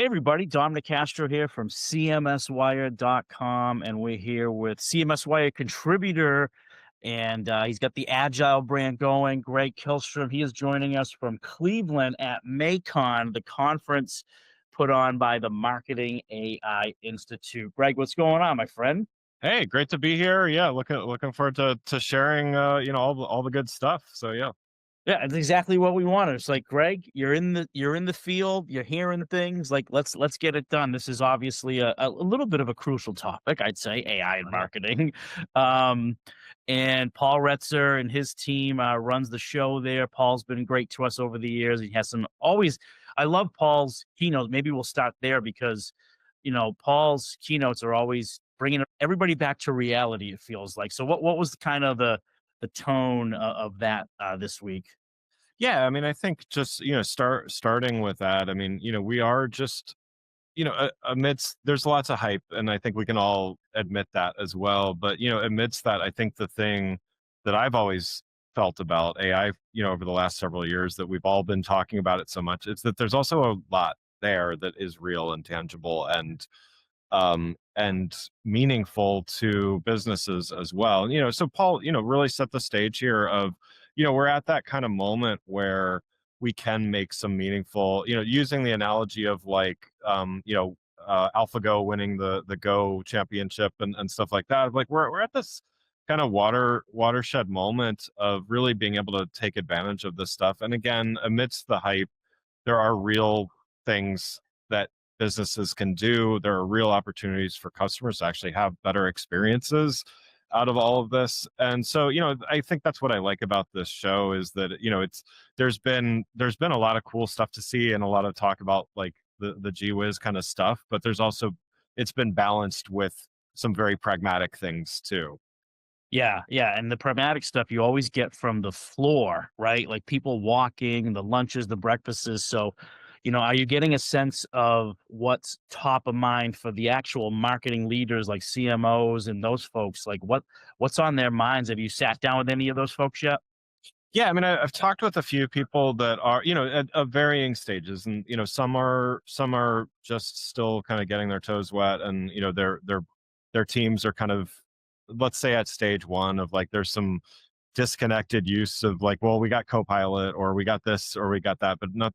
everybody, Dom Nicastro here from CMSWire.com, and we're here with CMSWire contributor, and he's got the Agile brand going, Greg Kihlström. He is joining us from Cleveland at MAICON, the conference put on by the Marketing AI Institute. Greg, what's going on, my friend? Hey, great to be here. Yeah, looking forward to sharing all the good stuff. So yeah. Yeah, it's exactly what we wanted. It's like, Greg, you're in the field, you're hearing things. Like, let's get it done. This is obviously a little bit of a crucial topic, I'd say, AI and Yeah. marketing. Um, and Paul Retzer and his team runs the show there. Paul's been great to us over the years. He has some always. I love Paul's keynotes. Maybe we'll start there because, Paul's keynotes are always bringing everybody back to reality. It feels like. So, what was kind of the tone of that this week? Yeah, I mean, I think just, starting with that, I mean, we are just, amidst there's lots of hype, and I think we can all admit that as well. But, amidst that, I think the thing that I've always felt about AI, over the last several years that we've all been talking about it so much, is that there's also a lot there that is real and tangible and meaningful to businesses as well. So Paul, really set the stage here of, we're at that kind of moment where we can make some meaningful, using the analogy of like, AlphaGo winning the Go championship and stuff like that. Like we're at this kind of watershed moment of really being able to take advantage of this stuff. And again, amidst the hype, there are real things that businesses can do. There are real opportunities for customers to actually have better experiences out of all of this. And so, I think that's what I like about this show is that, there's been a lot of cool stuff to see and a lot of talk about like the gee whiz kind of stuff, but there's also it's been balanced with some very pragmatic things too. Yeah, yeah, and the pragmatic stuff you always get from the floor, right? Like people walking, the lunches, the breakfasts. So, are you getting a sense of what's top of mind for the actual marketing leaders like CMOs and those folks? Like what's on their minds? Have you sat down with any of those folks yet? Yeah, I mean, I've talked with a few people that are, at varying stages, and some are just still kind of getting their toes wet, and their teams are kind of, let's say, at stage one of like there's some disconnected use of like, well, we got Copilot or we got this or we got that, but not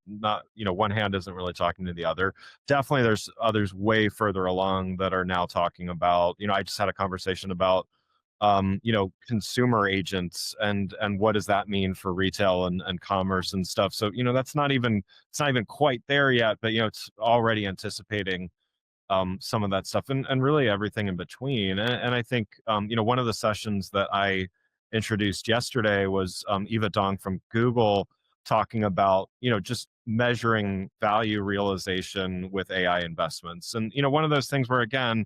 one hand isn't really talking to the other. Definitely, there's others way further along that are now talking about. I just had a conversation about consumer agents and what does that mean for retail and commerce and stuff. So, it's not even quite there yet, but it's already anticipating some of that stuff and really everything in between. And I think, one of the sessions that I introduced yesterday was Eva Dong from Google talking about, just measuring value realization with AI investments. And, one of those things where, again,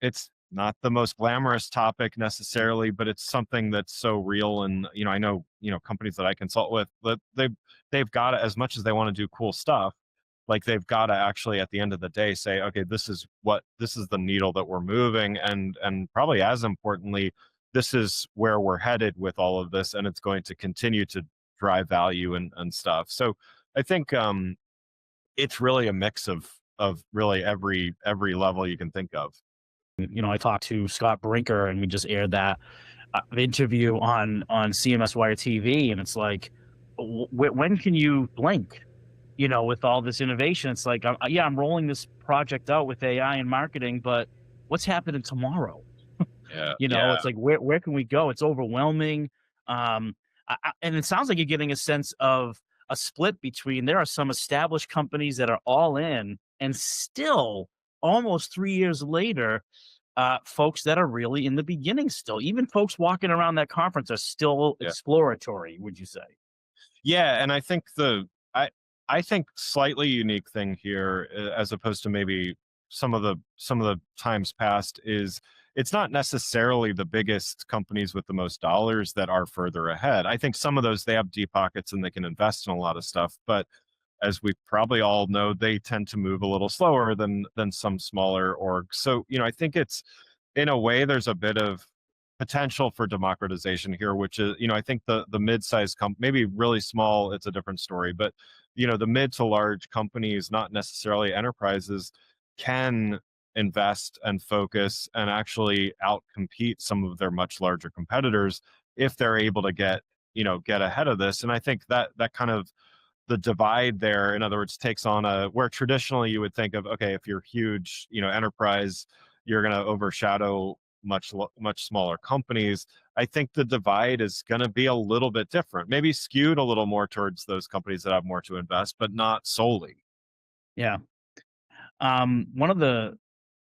it's not the most glamorous topic necessarily, but it's something that's so real. And I know companies that I consult with that they've got to, as much as they want to do cool stuff, like they've got to actually at the end of the day say, okay, this is the needle that we're moving, and probably as importantly, this is where we're headed with all of this, and it's going to continue to drive value and stuff. So I think it's really a mix of really every level you can think of. I talked to Scott Brinker and we just aired that interview on CMS Wire TV, and it's like, when can you blink? With all this innovation, it's like, yeah, I'm rolling this project out with AI and marketing, but what's happening tomorrow? Yeah, yeah. It's like, where can we go? It's overwhelming. And it sounds like you're getting a sense of a split between there are some established companies that are all in, and still almost 3 years later, folks that are really in the beginning still. Even folks walking around that conference are still Yeah. exploratory, would you say? Yeah, and I think I think slightly unique thing here, as opposed to maybe some of the times past, is it's not necessarily the biggest companies with the most dollars that are further ahead. I think some of those, they have deep pockets and they can invest in a lot of stuff, but as we probably all know, they tend to move a little slower than some smaller orgs. So, I think it's, in a way, there's a bit of potential for democratization here, which is, I think the mid-sized maybe really small, it's a different story, but the mid to large companies, not necessarily enterprises, can invest and focus and actually outcompete some of their much larger competitors if they're able to get ahead of this. And I think that kind of the divide there, in other words, takes on where traditionally you would think of, okay, if you're huge, enterprise, you're going to overshadow much smaller companies. I think the divide is going to be a little bit different, maybe skewed a little more towards those companies that have more to invest, but not solely. Yeah. One of the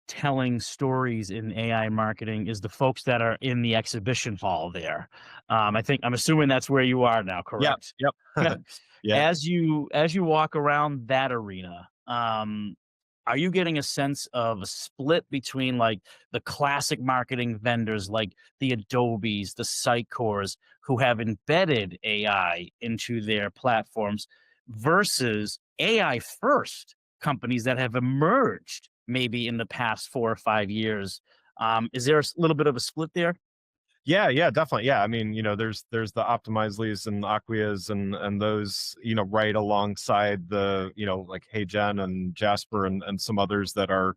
telling stories in AI marketing is the folks that are in the exhibition hall there. I'm assuming that's where you are now, Yep. correct? Yep. Yeah. As you walk around that arena, are you getting a sense of a split between like the classic marketing vendors like the Adobes, the Sitecors, who have embedded AI into their platforms versus AI first companies that have emerged maybe in the past 4 or 5 years? Is there a little bit of a split there? Yeah, definitely. Yeah, I mean, there's the Optimizely's and Acquias and those, right alongside the, like HeyGen and Jasper and some others that are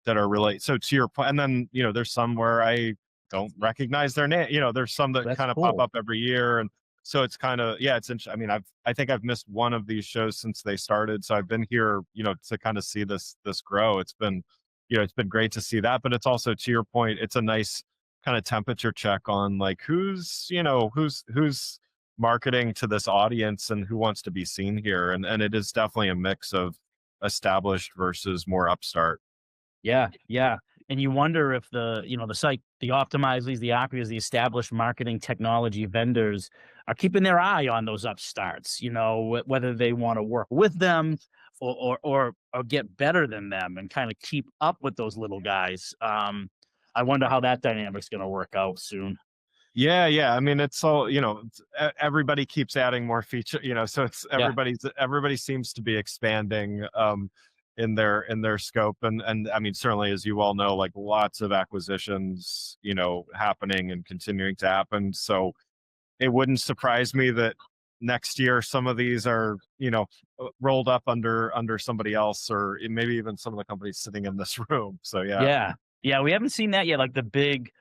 really, so to your point. And then there's some where I don't recognize their name. There's some that That's kind of pop cool. up every year, and so it's kind of, yeah, it's interesting. I mean, I think I've missed one of these shows since they started, so I've been here to kind of see this grow. It's been great to see that, but it's also, to your point, it's a nice kind of temperature check on like who's marketing to this audience and who wants to be seen here, and it is definitely a mix of established versus more upstart. Yeah, yeah. And you wonder if the Optimizely's, the Acquias, the established marketing technology vendors are keeping their eye on those upstarts, whether they want to work with them or get better than them and kind of keep up with those little guys. I wonder how that dynamic's going to work out soon. Yeah. I mean, it's all, everybody keeps adding more feature, so it's Yeah, everybody seems to be expanding in their scope. And I mean, certainly, as you all know, like lots of acquisitions, happening and continuing to happen. So it wouldn't surprise me that next year some of these are, rolled up under somebody else, or maybe even some of the companies sitting in this room. So yeah. yeah, yeah. We haven't seen that yet. Like the big,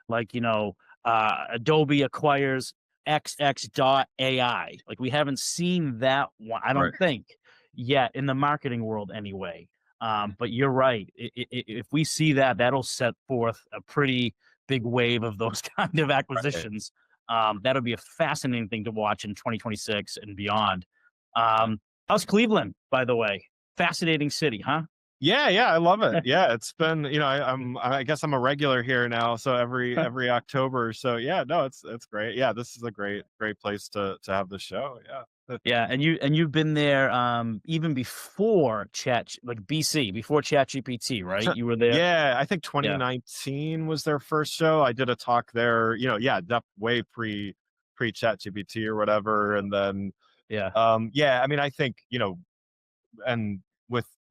Adobe acquires XX.ai. Like we haven't seen that one, I Right. don't think, yet in the marketing world anyway. But you're right. If we see that, that'll set forth a pretty big wave of those kind of Right. acquisitions. That'll be a fascinating thing to watch in 2026 and beyond. How's Cleveland, by the way? Fascinating city, huh? Yeah, I love it. Yeah, it's been, I guess I'm a regular here now, so every October. So yeah, no, it's great. Yeah, this is a great place to have the show. Yeah. Yeah, and you've been there even before BC, before ChatGPT, right? You were there. Yeah, I think Yeah, 2019 was their first show. I did a talk there, yeah, way pre ChatGPT or whatever. And then yeah, yeah, I mean, I think, and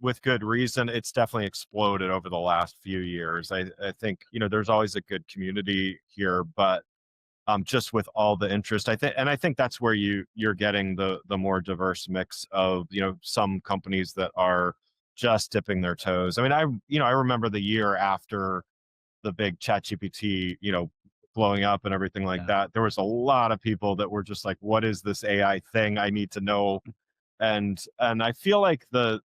with good reason, it's definitely exploded over the last few years. I think, there's always a good community here, but just with all the interest, I think that's where you're getting the more diverse mix of, some companies that are just dipping their toes. I mean, I remember the year after the big chat GPT, blowing up and everything like yeah, that. There was a lot of people that were just like, what is this AI thing? I need to know. And I feel like the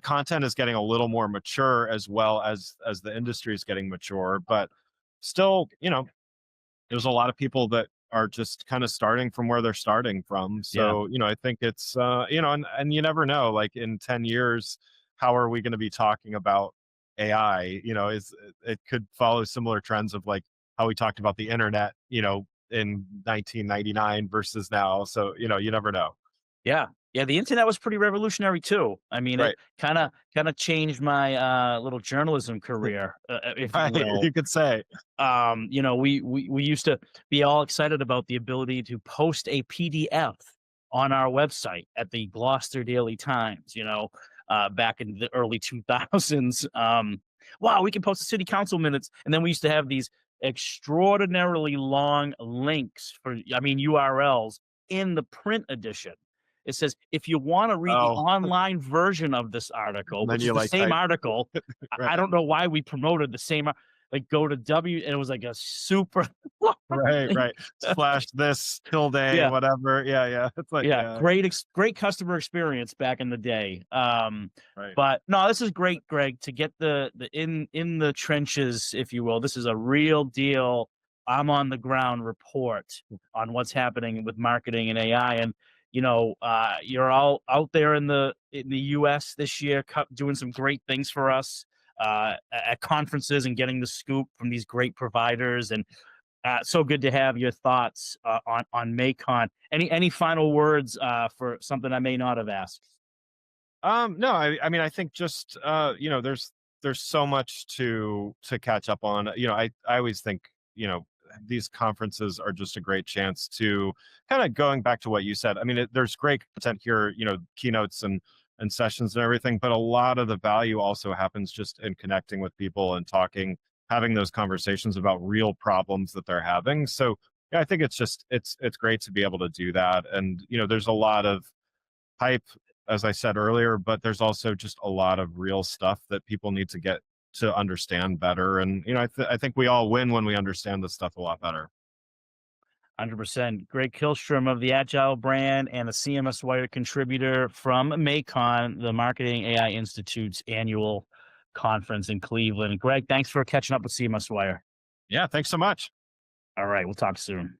content is getting a little more mature, as well as the industry is getting mature, but still, there's a lot of people that are just kind of starting from where they're starting from. yeah, So, I think it's, and you never know, like in 10 years, how are we going to be talking about AI? It could follow similar trends of like how we talked about the internet, in 1999 versus now. So, you never know. yeah, yeah. The internet was pretty revolutionary too. I mean, it Right. kind of changed my little journalism career, if you Right. will. You could say. We used to be all excited about the ability to post a PDF on our website at the Gloucester Daily Times, back in the early 2000s. Wow, we can post the city council minutes. And then we used to have these extraordinarily long links for, I mean, URLs in the print edition. It says, if you want to read the Oh, online version of this article, and then which is you the like same type. article, I Right, don't know why we promoted the same, like go to W, and it was like a super long right, link. right. Slash this tilde Yeah. whatever. Yeah, yeah. It's like, Yeah, yeah, great customer experience back in the day. right. But no, this is great, Greg, to get the in the trenches, if you will. This is a real deal. I'm on the ground report on what's happening with marketing and AI, and you're all out there in the U.S. this year, doing some great things for us at conferences and getting the scoop from these great providers. And so good to have your thoughts on MAICON. Any final words for something I may not have asked? No, I mean, I think just there's so much to catch up on. I always think, these conferences are just a great chance to kind of going back to what you said. I mean, there's great content here, keynotes and sessions and everything, but a lot of the value also happens just in connecting with people and talking, having those conversations about real problems that they're having. So yeah, I think it's great to be able to do that. And there's a lot of hype, as I said earlier, but there's also just a lot of real stuff that people need to get to understand better. And I think we all win when we understand this stuff a lot better. 100%. Greg Kihlström of the Agile Brand and the CMSWire contributor from MAICON, the Marketing AI Institute's annual conference in Cleveland. Greg, thanks for catching up with CMSWire. Yeah, thanks so much. All right, we'll talk soon.